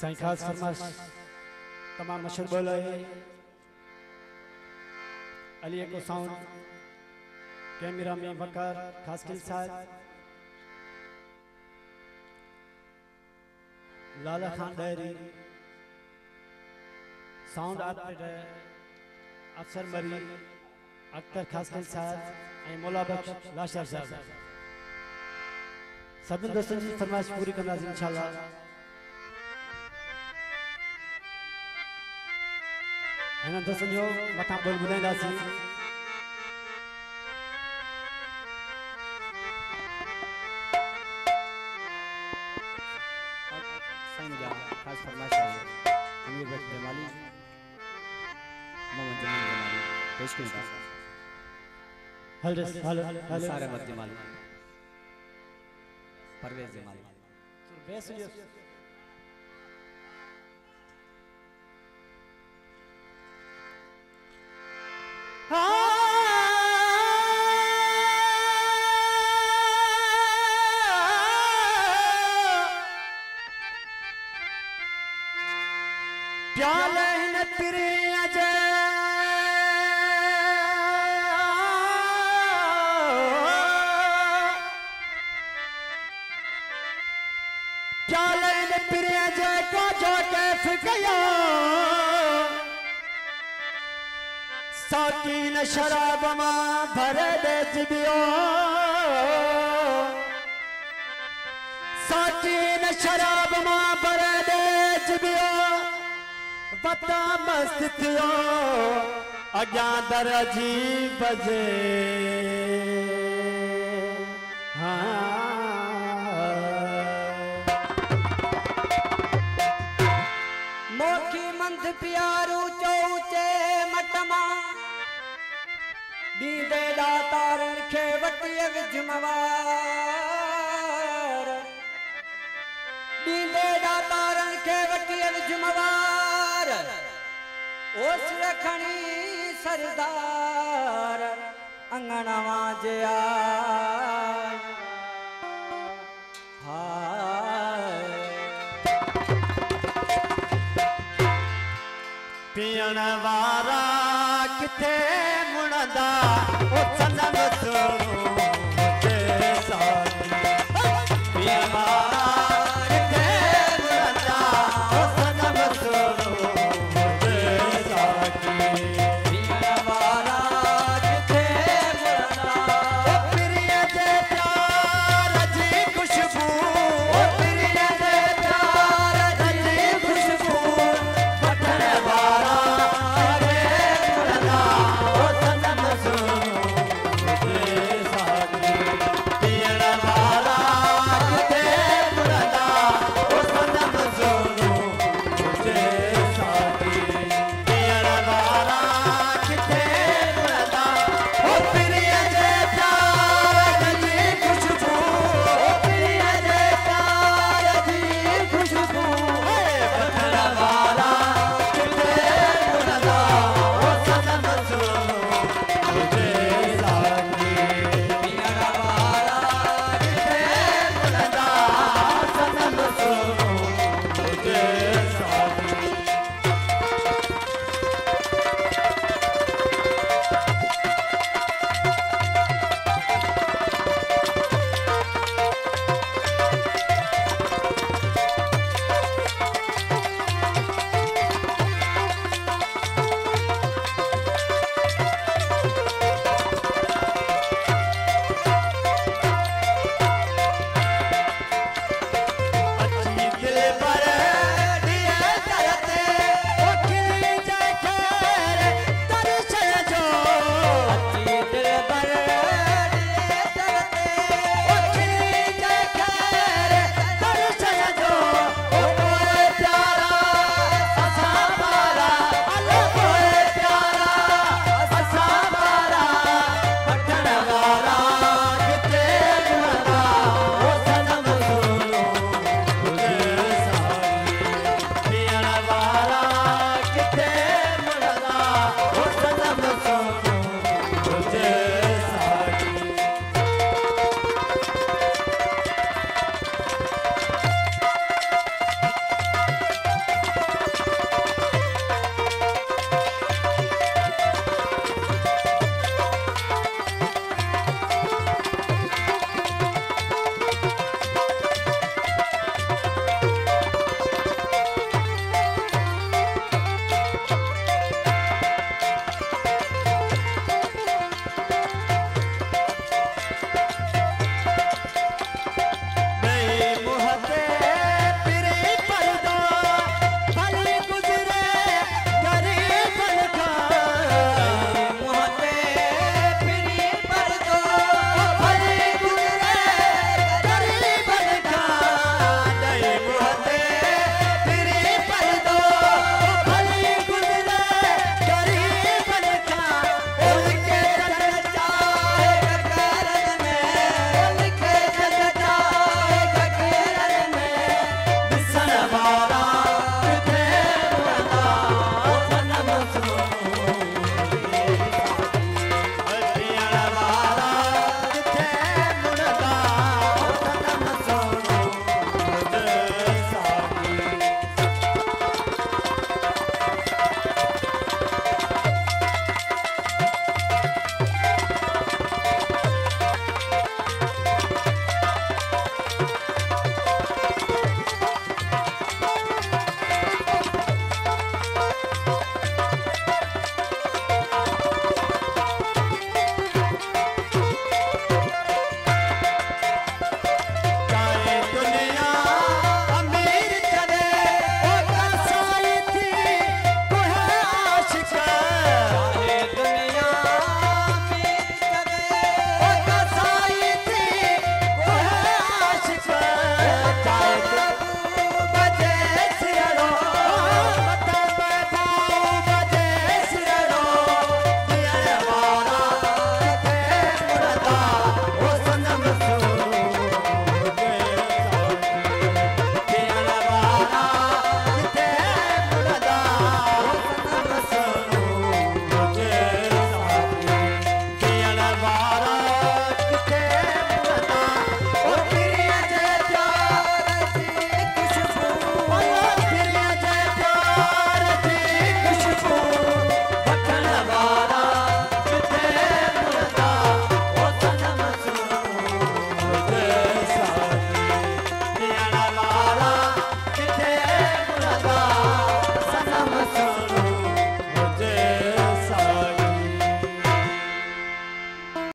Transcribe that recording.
साईं खास फरमाश तमाम मशहूर बोल है अली को साउंड कैमरा में वकार खास के साथ लाला खान डायरी साउंड ऑपरेटर अफसर मरी अख्तर खास के साथ मौला बख्श लाशर साहब सभी दोस्तों की फरमाइश पूरी करना इंशाल्लाह। है ना दोस्तों जो मथा बोल बुधाईंदासी साईं जा खास फरमाइश है अमीर बख्श जमाली मोहम्मद जमाली पेश करेगा हल सारे मत जमाली परवेज जमाली बेस प्याले न पिरे अजे प्याले न पिरे अजे को जो कैफ गया साकी न शराब मां भरे दे जिबियो साकी न शराब मां भरे दे जिबियो बता मस्त थियो अग्या दरजी बजे मोखी मंद प्यारू चौचे मटमा दीदे दातारन खे वटिय विजमवार दीदे दातारन खे वटिय विजमवार ओस रखणी सरदार अंगणवा जे आय पियण वारा किथे